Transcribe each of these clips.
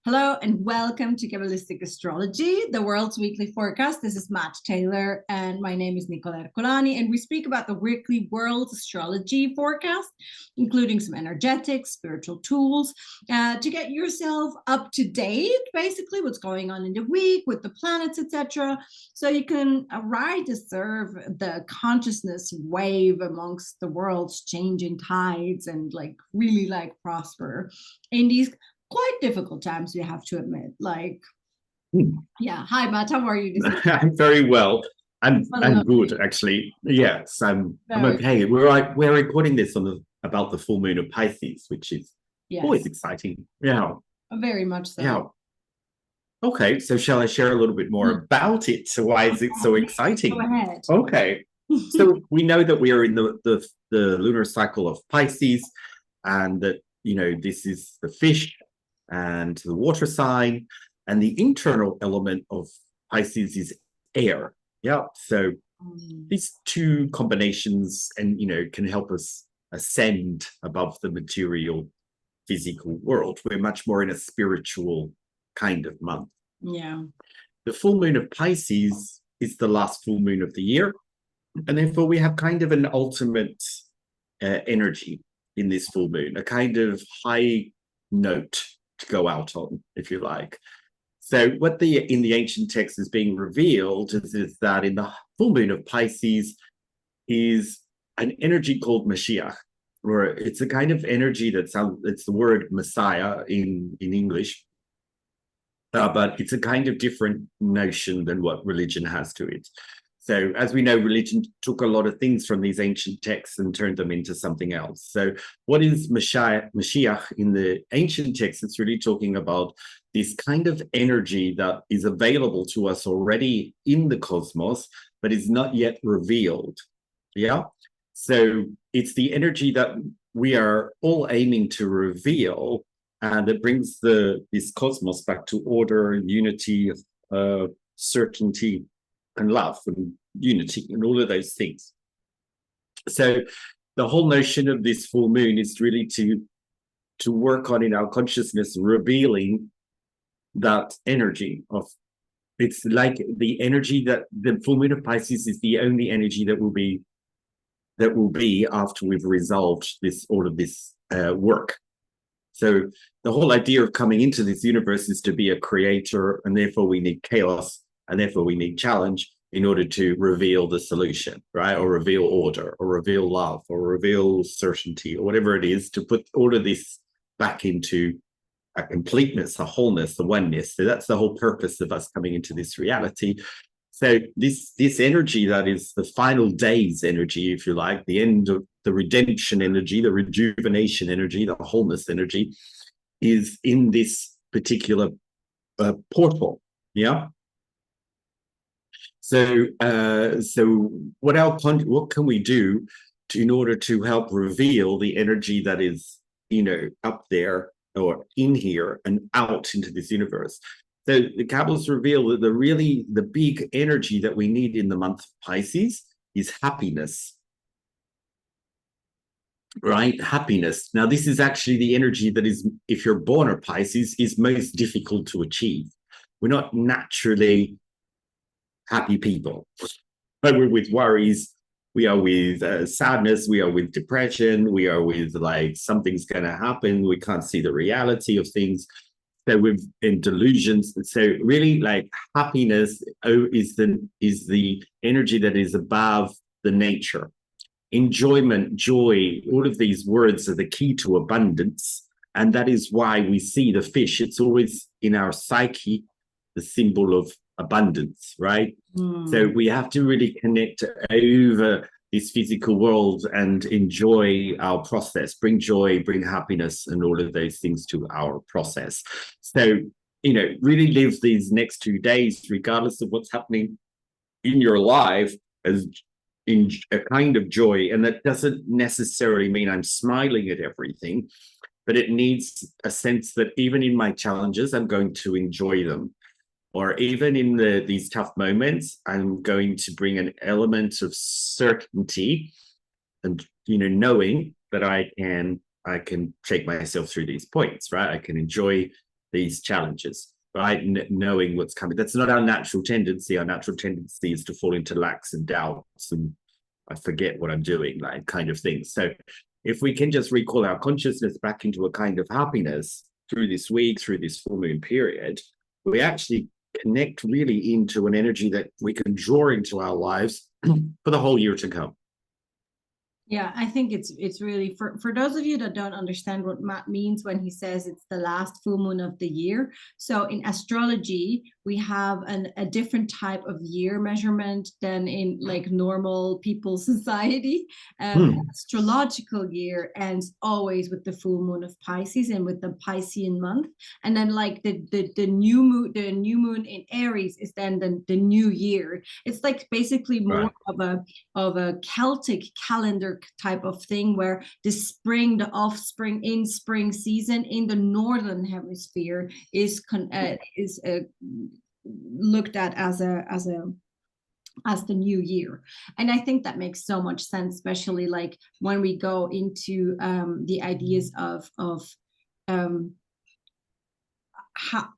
Hello and welcome to Kabbalistic Astrology, the world's weekly forecast. This is Matt Taylor and my name is Nicola Ercolani, and we speak about the weekly world astrology forecast, including some energetics, spiritual tools, to get yourself up to date, basically what's going on in the week with the planets, etc. So you can ride to serve the consciousness wave amongst the world's changing tides and really prosper in these quite difficult times, we have to admit. Yeah. Hi, Matt. How are you this evening? I'm very well. I'm Hello. good actually. Yes, I'm Very okay. We're recording this about the full moon of Pisces, which is always Yes, exciting. Yeah. very much so. Yeah. Okay, so shall I share a little bit more about it? So why is it so Go exciting? ahead. Okay. So we know that we are in the lunar cycle of Pisces, and that this is the fish and the water sign, and the internal element of Pisces is air. Yeah. So these two combinations and can help us ascend above the material physical world. We're much more in a spiritual kind of month. Yeah. The full moon of Pisces is the last full moon of the year, and therefore we have kind of an ultimate energy in this full moon, a kind of high note to go out on, if you like. So what in the ancient text is being revealed is that in the full moon of Pisces is an energy called Mashiach, or it's a kind of energy that it's the word Messiah in English, but it's a kind of different notion than what religion has to it. So as we know, religion took a lot of things from these ancient texts and turned them into something else. So what is Mashiach in the ancient texts? It's really talking about this kind of energy that is available to us already in the cosmos, but is not yet revealed. Yeah. So it's the energy that we are all aiming to reveal, and that brings this cosmos back to order, unity, certainty, and love and unity and all of those things. So the whole notion of this full moon is really to work on in our consciousness, revealing that energy of, it's like the energy that the full moon of Pisces is the only energy that will be after we've resolved all of this work. So the whole idea of coming into this universe is to be a creator, and therefore we need chaos, and therefore we need challenge in order to reveal the solution, right? Or reveal order, or reveal love, or reveal certainty, or whatever it is, to put all of this back into a completeness, a wholeness, a oneness. So that's the whole purpose of us coming into this reality. So this energy that is the final day's energy, if you like, the end of the redemption energy, the rejuvenation energy, the wholeness energy, is in this particular portal. Yeah. So, what can we do in order to help reveal the energy that is, up there or in here and out into this universe? So the Kabbalists reveal that the big energy that we need in the month of Pisces is happiness. Right? Happiness. Now, this is actually the energy that is, if you're born a Pisces, is most difficult to achieve. We're not naturally happy people. But we're with worries, we are with sadness, we are with depression, we are with something's going to happen, we can't see the reality of things. So we're in delusions. So really, happiness is the energy that is above the nature. Enjoyment, joy, all of these words are the key to abundance. And that is why we see the fish. It's always in our psyche, the symbol of abundance, right? So we have to really connect over this physical world and enjoy our process, bring joy, bring happiness, and all of those things to our process. So, really live these next 2 days, regardless of what's happening in your life, as in a kind of joy. And that doesn't necessarily mean I'm smiling at everything, but it needs a sense that even in my challenges, I'm going to enjoy them. Or even in these tough moments, I'm going to bring an element of certainty and, knowing that I can take myself through these points, right? I can enjoy these challenges, right? Knowing what's coming. That's not our natural tendency. Our natural tendency is to fall into lacks and doubts and I forget what I'm doing, like kind of thing. So if we can just recall our consciousness back into a kind of happiness through this week, through this full moon period, we actually connect really into an energy that we can draw into our lives for the whole year to come. Yeah, I think it's really for those of you that don't understand what Matt means when he says it's the last full moon of the year. So in astrology, we have a different type of year measurement than in like normal people society. Astrological year ends always with the full moon of Pisces and with the Piscean month, and then like the new moon in Aries is then the new year. It's like basically more of a Celtic calendar type of thing where the spring, the offspring in spring season in the northern hemisphere is looked at as the new year. And I think that makes so much sense, especially like when we go into the ideas of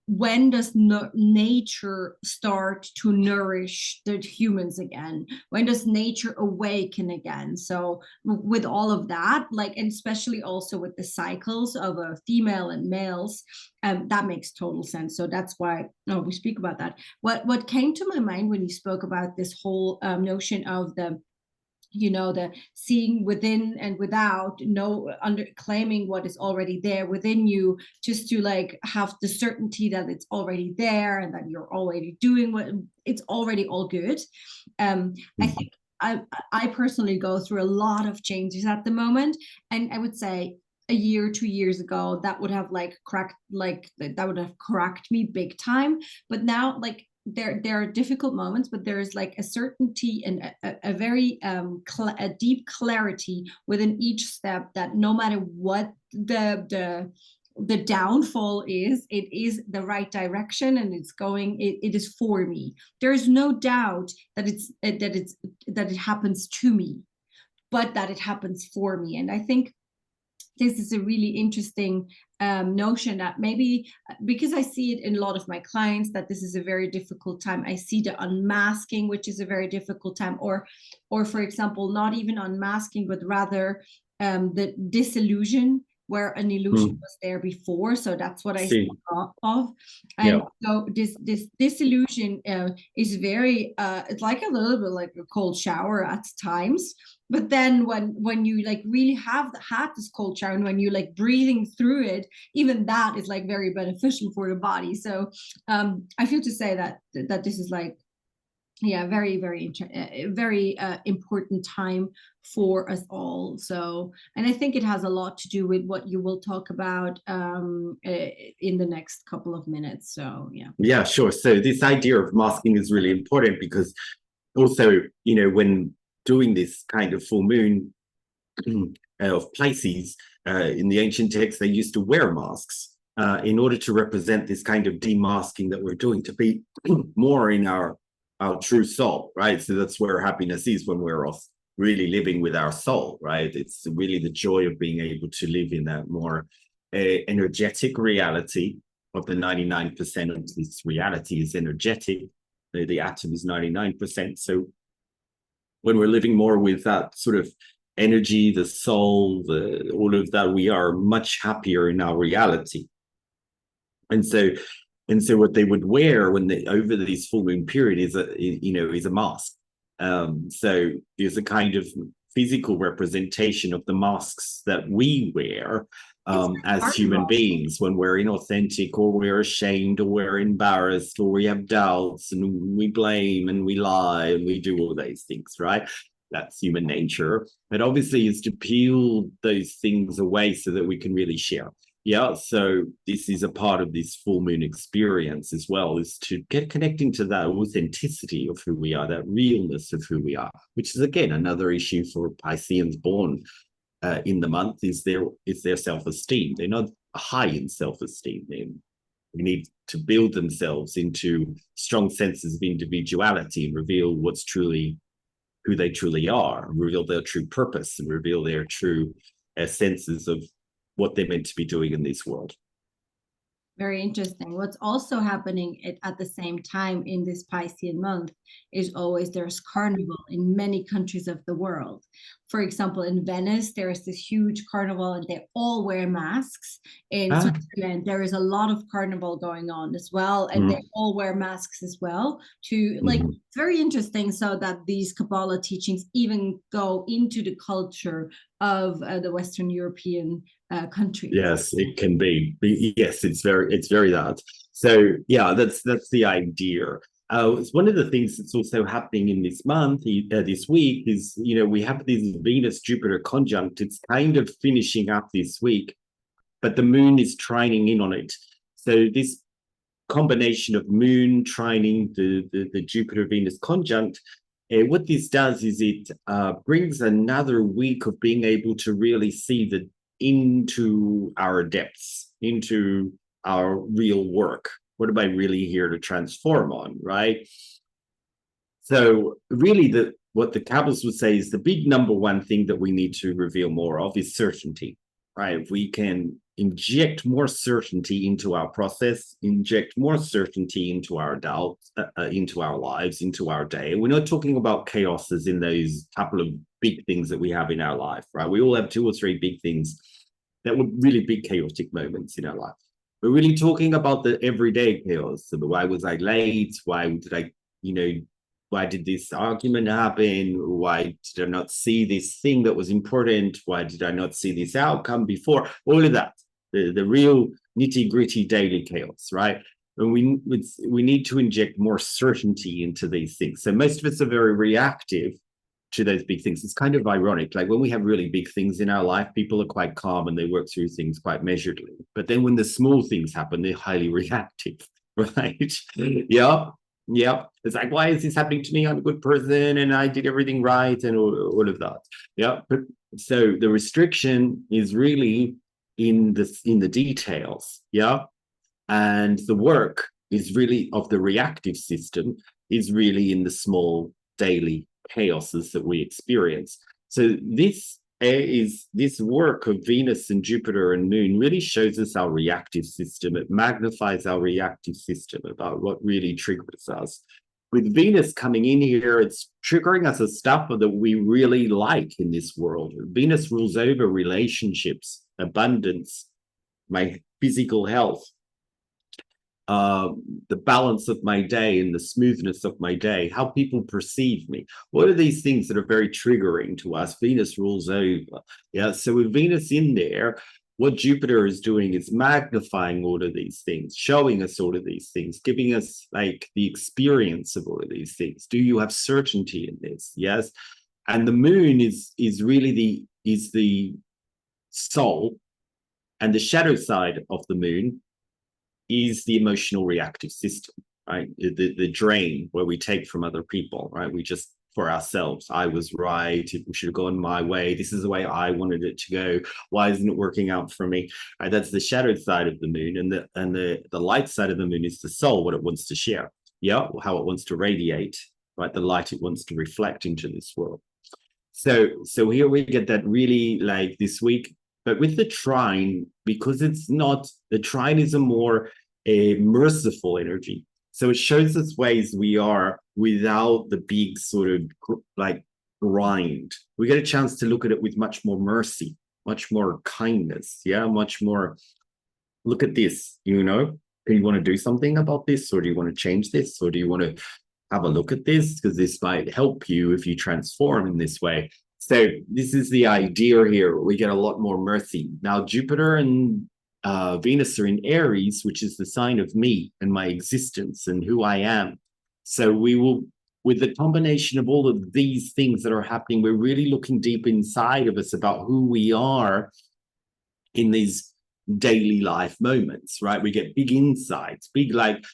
when does nature start to nourish the humans again? When does nature awaken again? So with all of that, like, and especially also with the cycles of female and males, that makes total sense. So that's why we speak about that. What came to my mind when you spoke about this whole notion of the seeing within and without, claiming what is already there within you, just to like have the certainty that it's already there and that you're already doing what it's already all good. I think I personally go through a lot of changes at the moment, and I would say a year, 2 years ago, that would have cracked me big time. But now, like, there are difficult moments, but there is like a certainty and a very a deep clarity within each step that no matter what the downfall is, it is the right direction and it's going, it is for me. There is no doubt that it happens to me, but that it happens for me. And I think this is a really interesting notion that maybe because I see it in a lot of my clients that this is a very difficult time. I see the unmasking, which is a very difficult time, or for example, not even unmasking, but rather the disillusion where an illusion was there before. So that's what I see of. And so this disillusion is very, it's like a little bit like a cold shower at times. But then when you like really had this cold shower and when you like breathing through it, even that is like very beneficial for the body. So I feel to say that this is like, very, very, very important time for us all. So, and I think it has a lot to do with what you will talk about in the next couple of minutes. So, yeah, sure. So this idea of masking is really important because also, when doing this kind of full moon of Pisces, in the ancient texts, they used to wear masks in order to represent this kind of demasking that we're doing, to be more in our true soul, right? So that's where happiness is, when we're off really living with our soul, right? It's really the joy of being able to live in that more energetic reality of the 99% of this reality is energetic. The atom is 99%. So when we're living more with that sort of energy, the soul, all of that, we are much happier in our reality. And so what they would wear when they over this full moon period is a mask. So there's a kind of physical representation of the masks that we wear as human beings when we're inauthentic, or we're ashamed, or we're embarrassed, or we have doubts, and we blame and we lie and we do all those things, right? That's human nature. But obviously is to peel those things away so that we can really share. Yeah, so this is a part of this full moon experience as well, is to get connecting to that authenticity of who we are, that realness of who we are, which is, again, another issue for Pisceans born in the month, is their self-esteem. They're not high in self-esteem. They need to build themselves into strong senses of individuality and reveal what's truly who they truly are, and reveal their true purpose, and reveal their true senses of what they're meant to be doing in this world. Very interesting. What's also happening at the same time in this Piscean month is always there's carnival in many countries of the world. For example, in Venice, there is this huge carnival and they all wear masks. In Switzerland, there is a lot of carnival going on as well, and they all wear masks as well. To like, it's very interesting, so that these Kabbalah teachings even go into the culture of the Western European countries. Yes, it can be. Yes, it's very that. So yeah, that's the idea. It's one of the things that's also happening in this month, this week, is, you know, we have this Venus-Jupiter conjunct. It's kind of finishing up this week, but the moon is trining in on it. So this combination of moon trining the Jupiter-Venus conjunct, what this does is it brings another week of being able to really see into our depths, into our real work. What am I really here to transform on, right? So really what the Kabbalists would say is the big number one thing that we need to reveal more of is certainty, right? If we can inject more certainty into our process, inject more certainty into our doubts, into our lives, into our day. We're not talking about chaos as in those couple of big things that we have in our life, right? We all have 2 or 3 big things that were really big chaotic moments in our life. We're really talking about the everyday chaos. So why was I late? Why did I, why did this argument happen? Why did I not see this thing that was important? Why did I not see this outcome before? All of that, the real nitty-gritty daily chaos, right? And we need to inject more certainty into these things. So most of us are very reactive to those big things. It's kind of ironic. Like when we have really big things in our life, people are quite calm and they work through things quite measuredly. But then when the small things happen, they're highly reactive, right? Yeah. It's like, why is this happening to me? I'm a good person and I did everything right and all of that. Yeah. But so the restriction is really in the details. Yeah. And the work is really of the reactive system is really in the small daily chaoses that we experience. So this work of Venus and Jupiter and Moon really shows us our reactive system. It magnifies our reactive system about what really triggers us. With Venus coming in here, it's triggering us as stuff that we really like in this world. Venus rules over relationships, abundance, my physical health, the balance of my day and the smoothness of my day, how people perceive me. What are these things that are very triggering to us? Venus rules over. Yeah. So with Venus in there, what Jupiter is doing is magnifying all of these things, showing us all of these things, giving us like the experience of all of these things. Do you have certainty in this? Yes. And the moon is really the soul, and the shadow side of the moon is the emotional reactive system, right? The drain where we take from other people, right? We just, for ourselves, I was right, it should have gone my way, this is the way I wanted it to go, why isn't it working out for me? Right? That's the shadow side of the moon, and the light side of the moon is the soul, what it wants to share, yeah, how it wants to radiate, right? The light it wants to reflect into this world. So here we get that really like this week. But with the trine, because it's not, the trine is a merciful energy. So it shows us ways we are without the big sort of like grind. We get a chance to look at it with much more mercy, much more kindness. Yeah, much more, look at this, do you want to do something about this? Or do you want to change this? Or do you want to have a look at this? Because this might help you if you transform in this way. So this is the idea here. We get a lot more mercy. Now, Jupiter and Venus are in Aries, which is the sign of me and my existence and who I am. So we will, with the combination of all of these things that are happening, we're really looking deep inside of us about who we are in these daily life moments, right? We get big insights, big like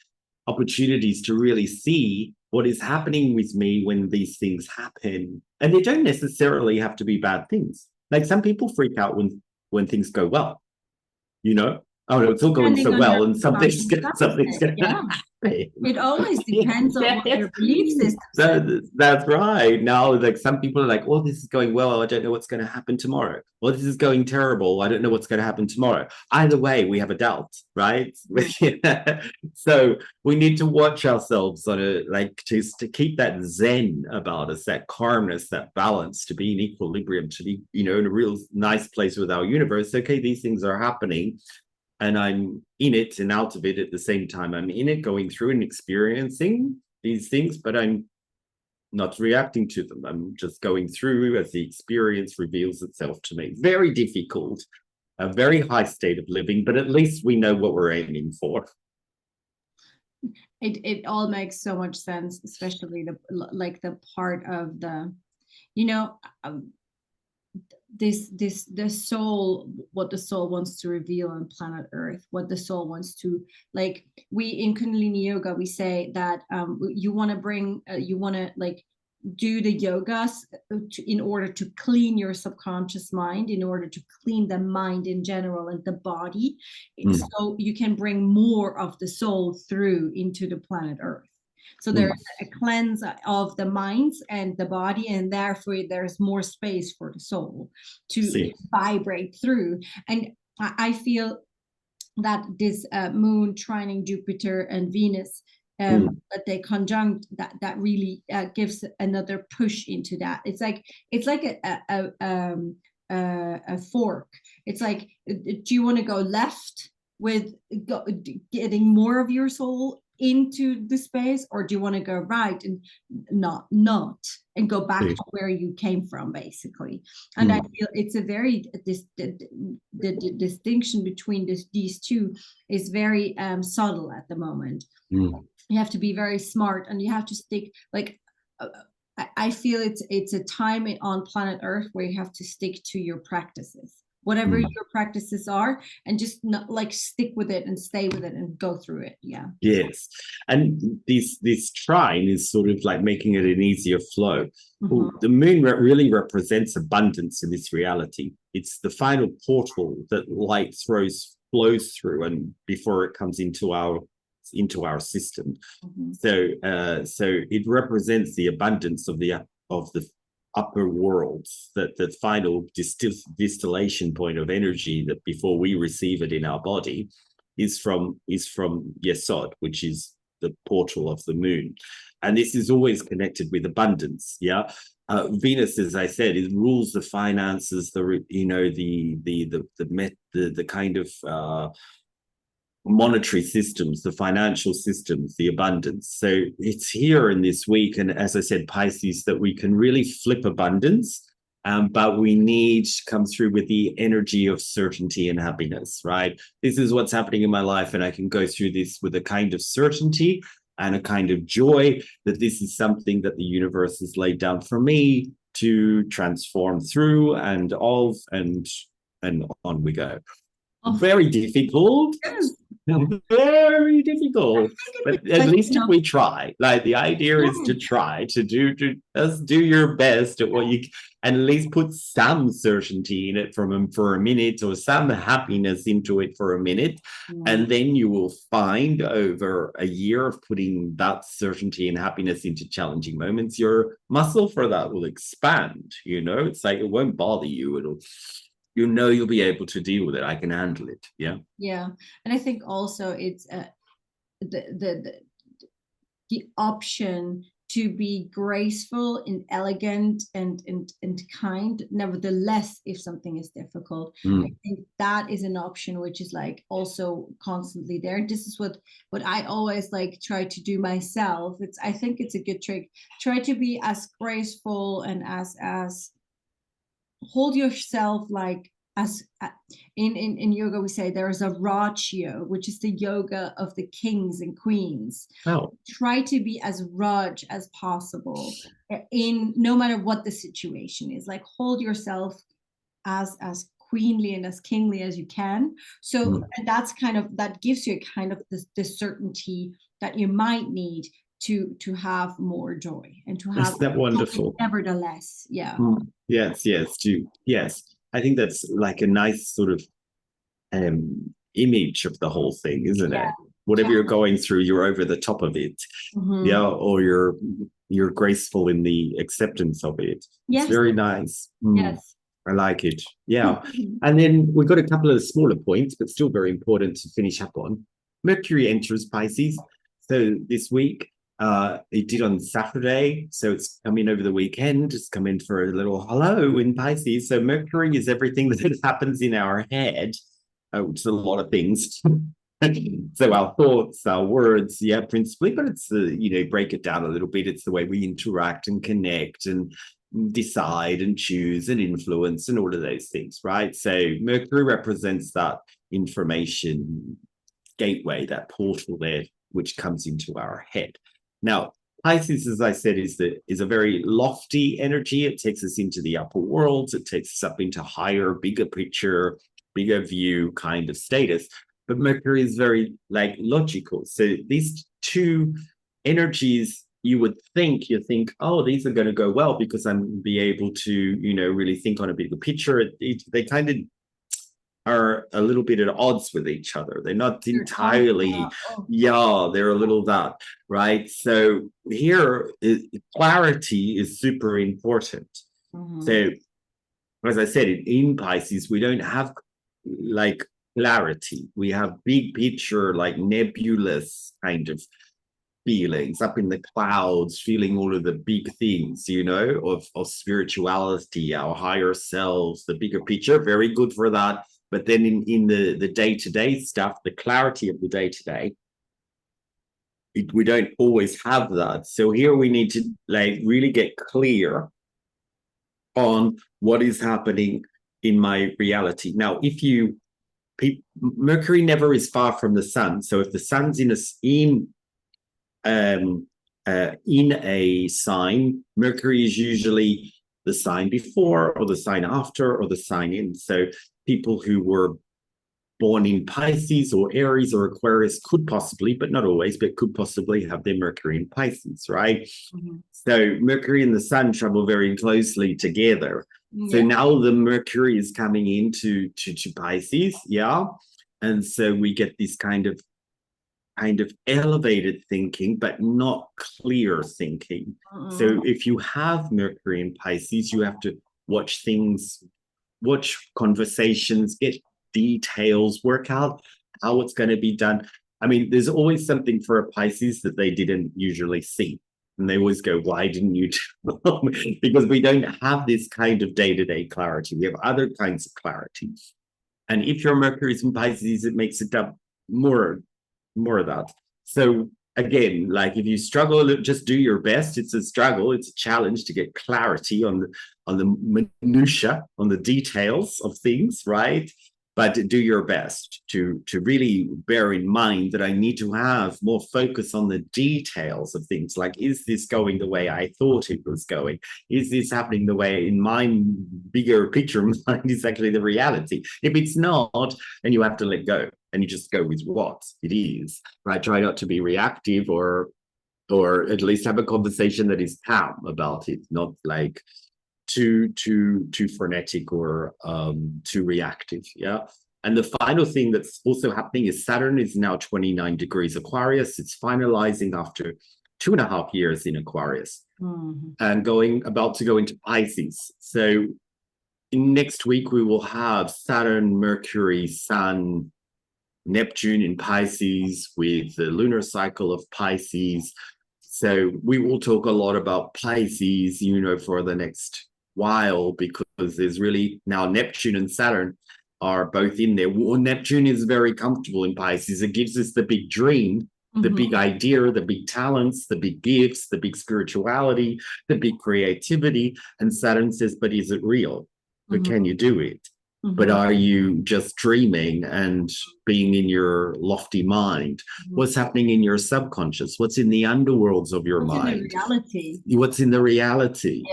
opportunities to really see what is happening with me when these things happen. And they don't necessarily have to be bad things. Like some people freak out when things go well, oh no, it's all going so well, and something's gonna It always depends on what your belief system says. That's right. Now, like some people are like, "Oh, this is going well. I don't know what's going to happen tomorrow. Well, this is going terrible. I don't know what's going to happen tomorrow." Either way, we have a doubt, right? So we need to watch ourselves on a like to keep that zen about us, that calmness, that balance, to be in equilibrium, to be, in a real nice place with our universe. Okay, these things are happening, and I'm in it and out of it at the same time. I'm in it, going through and experiencing these things, but I'm not reacting to them. I'm just going through as the experience reveals itself to me. Very difficult, a very high state of living, but at least we know what we're aiming for. It all makes so much sense, especially the part of the, the soul, what the soul wants to reveal on planet Earth, what the soul wants to, like, we in Kundalini yoga, we say that you want to bring you want to like do the yogas in order to clean your subconscious mind, in order to clean the mind in general and the body, so you can bring more of the soul through into the planet Earth. So there's a cleanse of the minds and the body, and therefore there's more space for the soul to vibrate through. And I feel that this moon trining Jupiter and Venus, that they conjunct, that really gives another push into that. It's like a fork. It's like, do you want to go left with getting more of your soul into the space, or do you want to go right and not and go back to where you came from, basically? And I feel it's a very the distinction between these two is very subtle at the moment. You have to be very smart, and you have to stick, like, I feel it's a time on planet Earth where you have to stick to your practices, whatever your practices are, and just not, like, stick with it and stay with it and go through it. Yes. And this trine is sort of like making it an easier flow. The moon really represents abundance in this reality. It's the final portal that light flows through, and before it comes into our system. So it represents the abundance of the upper worlds, that the final distillation point of energy, that before we receive it in our body, is from Yesod, which is the portal of the moon. And this is always connected with abundance. Venus, as I said, it rules the finances, the kind of monetary systems, the financial systems, the abundance. So it's here in this week, and as I said, Pisces, that we can really flip abundance, but we need to come through with the energy of certainty and happiness, right? This is what's happening in my life, and I can go through this with a kind of certainty and a kind of joy that this is something that the universe has laid down for me to transform through, and on we go. Very difficult. Very difficult, but at least if we try, like, the idea is to try to do your best at what you can, and at least put some certainty in it for a minute, or some happiness into it for a minute, and then you will find over a year of putting that certainty and happiness into challenging moments, your muscle for that will expand. It's like, it won't bother you. You'll be able to deal with it. I can handle it. And I think also it's the option to be graceful and elegant and kind, nevertheless, if something is difficult. I think that is an option which is, like, also constantly there. This is what I always, like, try to do myself. I think it's a good trick. Try to be as graceful and as hold yourself, like, as in yoga we say there is a Rajyo, which is the yoga of the kings and queens. Try to be as Raj as possible in no matter what the situation is. Like, hold yourself as queenly and as kingly as you can. So and that gives you a kind of the certainty that you might need to have more joy and to have. Isn't that wonderful? Nevertheless, Yes. I think that's like a nice sort of image of the whole thing, isn't it? whatever you're going through, you're over the top of it. Yeah, or you're graceful in the acceptance of it. Yes. It's very nice. Yes. I like it. Yeah. And then we've got a couple of smaller points, but still very important to finish up on. Mercury enters Pisces. So this week, it did on Saturday. So it's coming over the weekend. It's come in for a little hello in Pisces. So Mercury is everything that happens in our head, which is a lot of things. So our thoughts, our words, yeah, principally, but it's the, break it down a little bit. It's the way we interact and connect and decide and choose and influence and all of those things, right? So Mercury represents that information gateway, that portal there, which comes into our head. Now, Pisces, as I said, is a very lofty energy. It takes us into the upper worlds. It takes us up into higher, bigger picture, bigger view kind of status. But Mercury is very logical. So these two energies, you think, oh, these are going to go well because I'm going to be able to, really think on a bigger picture. They kind of are a little bit at odds with each other. They're not entirely, they're a little that, right? So here, clarity is super important. So, as I said, in Pisces, we don't have clarity. We have big picture, nebulous kind of feelings up in the clouds, feeling all of the big things, of spirituality, our higher selves, the bigger picture, very good for that. But then in the day-to-day stuff, the clarity of the day-to-day, we don't always have that. So here we need to really get clear on what is happening in my reality. Now, Mercury never is far from the sun. So if the sun's in a sign, Mercury is usually the sign before or the sign after or the sign in. So people who were born in Pisces or Aries or Aquarius could possibly, but not always, but could possibly have their Mercury in Pisces, right? So Mercury and the sun travel very closely together. So now the Mercury is coming into to Pisces, and so we get this kind of elevated thinking, but not clear thinking. So if you have Mercury in Pisces, you have to watch conversations, get details, work out how it's going to be done. I mean, there's always something for a Pisces that they didn't usually see. And they always go, why didn't you tell me? Because we don't have this kind of day-to-day clarity. We have other kinds of clarity. And if your Mercury is in Pisces, it makes it up more of that. So again, if you struggle, just do your best. It's a struggle, it's a challenge to get clarity on the minutiae, on the details of things, right? But do your best to really bear in mind that I need to have more focus on the details of things. Is this going the way I thought it was going? Is this happening the way in my bigger picture mind is actually the reality? If it's not, then you have to let go and you just go with what it is, right? Try not to be reactive or at least have a conversation that is calm about it, not too frenetic or too reactive. And the final thing that's also happening is Saturn is now 29 degrees Aquarius. It's finalizing after 2.5 years in Aquarius and about to go into Pisces. So next week we will have Saturn, Mercury, Sun, Neptune in Pisces with the lunar cycle of Pisces. So we will talk a lot about Pisces, for the next while, because there's really now Neptune and Saturn are both in there. Well, Neptune is very comfortable in Pisces. It gives us the big dream, the big idea, the big talents, the big gifts, the big spirituality, the big creativity. And Saturn says, but is it real? But can you do it? But are you just dreaming and being in your lofty mind? What's happening in your subconscious? What's in the underworlds of your mind? In the reality. What's in the reality?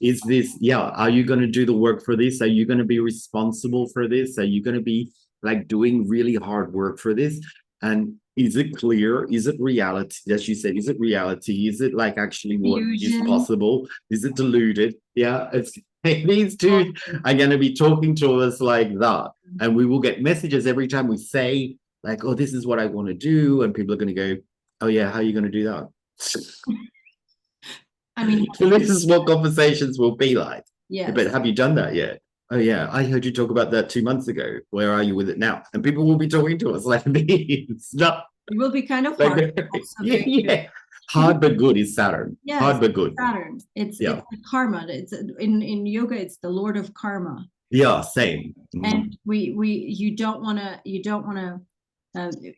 Is this, are you going to do the work for this? Are you going to be responsible for this? Are you going to be doing really hard work for this? And is it clear? Is it reality? As you said, is it reality? Is it actually what is possible? Is it deluded? These two are going to be talking to us like that. And we will get messages every time we say like, oh, this is what I want to do, and people are going to go, oh yeah, how are you going to do that? I mean, So this is what conversations will be like. yes. But have you done that yet? Oh yeah, I heard you talk about that 2 months ago. Where are you with it now? And people will be talking to us like it's not. It will be kind of Like, hard. Also yeah, very good. yeah. Hard but good is Saturn. Yes, Hard but good. Saturn. It's Yeah. like karma. It's in yoga. It's the Lord of karma. Yeah, same. And you don't want to.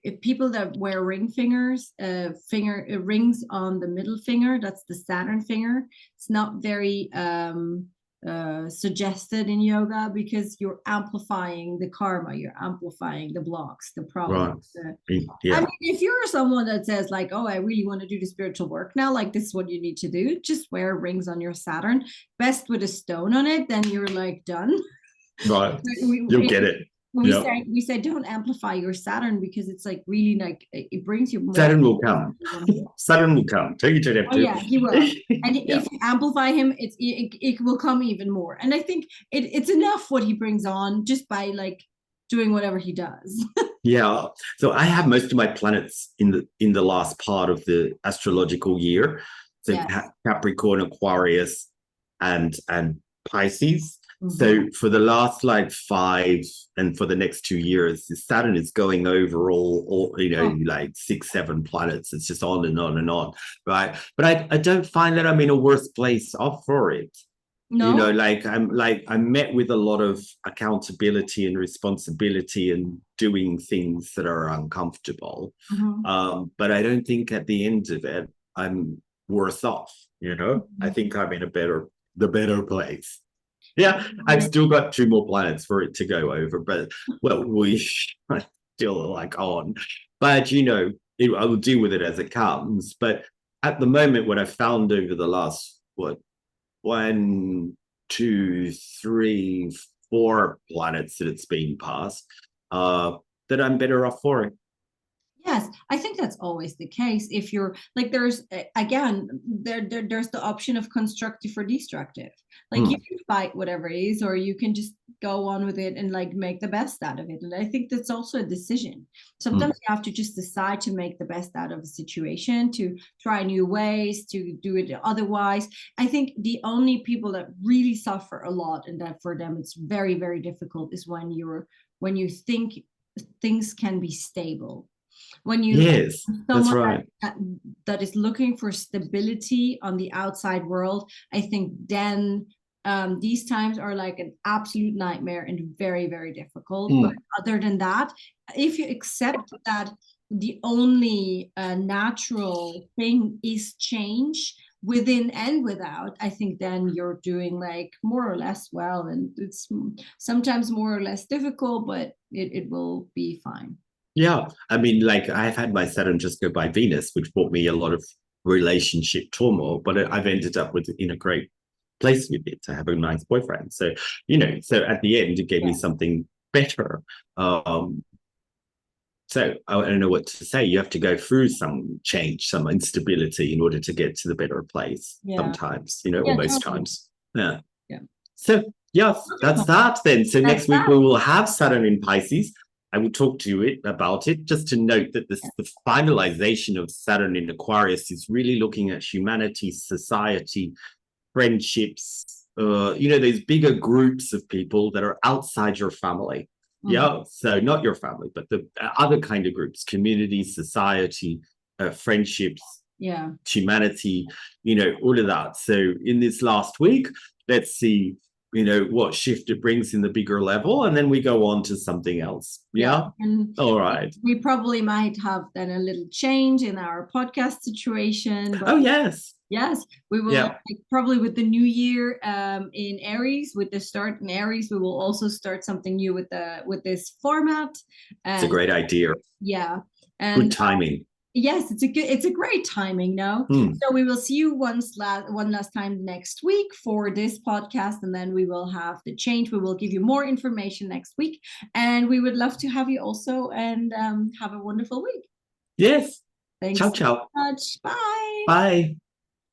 If people that wear ring fingers, rings on the middle finger, that's the Saturn finger. It's not very suggested in yoga because you're amplifying the karma, you're amplifying the blocks, the problems. Right. Yeah. I mean, if you're someone that says like, oh, I really want to do the spiritual work now, like this is what you need to do, just wear rings on your Saturn, best with a stone on it, then you're like done. Right. You'll get it. We say don't amplify your Saturn because it's like really like it brings you more. Saturn will come. Saturn will come. Take you to that. Oh yeah, he will. And if you amplify him, it will come even more. And I think it's enough what he brings on just by like doing whatever he does. Yeah. So I have most of my planets in the last part of the astrological year. So Capricorn, Aquarius, and Pisces. Mm-hmm. So for the last like 5 and for the next 2 years, Saturn is going over all like 6, 7 planets. It's just on and on and on, right? But I don't find that I'm in a worse place off for it. No. I'm met with a lot of accountability and responsibility and doing things that are uncomfortable. Mm-hmm. But I don't think at the end of it, I'm worse off, Mm-hmm. I think I'm in the better place. Yeah, I've still got 2 more planets for it to go over, but we still like on. But I will deal with it as it comes. But at the moment, what I've found over the last 1, 2, 3, 4 planets that it's been past, that I'm better off for it. Yes, I think that's always the case. If you're like, there's the option of constructive or destructive. Like you can fight whatever it is, or you can just go on with it and like make the best out of it. And I think that's also a decision. Sometimes you have to just decide to make the best out of a situation, to try new ways, to do it otherwise. I think the only people that really suffer a lot, and that for them it's very, very difficult, is when you think things can be stable. When you that's right. that is looking for stability on the outside world, I think then these times are like an absolute nightmare and very, very difficult. But other than that, if you accept that the only natural thing is change within and without, I think then you're doing like more or less well. And it's sometimes more or less difficult, but it will be fine. Yeah, I mean, like I've had my Saturn just go by Venus, which brought me a lot of relationship turmoil, but I've ended up in a great place with it to have a nice boyfriend. So, so at the end, it gave me something better. So I don't know what to say. You have to go through some change, some instability in order to get to the better place sometimes, or most times. Yeah. So, yes, that's that then. So next week we will have Saturn in Pisces. I will talk to you about it, just to note that the finalization of Saturn in Aquarius is really looking at humanity, society, friendships, these bigger groups of people that are outside your family. Mm-hmm. Yeah, so not your family, but the other kind of groups, community, society, friendships, humanity, all of that. So in this last week, let's see what shift it brings in the bigger level, and then we go on to something else. All right, we probably might have then a little change in our podcast situation, but yes we will probably with the new year in Aries, with the start in Aries, we will also start something new with this format. It's a great idea. And good timing. Yes, it's a great timing, no? So we will see you one last time next week for this podcast, and then we will have the change. We will give you more information next week, and we would love to have you also, and have a wonderful week. Yes. Thanks ciao so much. Bye. Bye.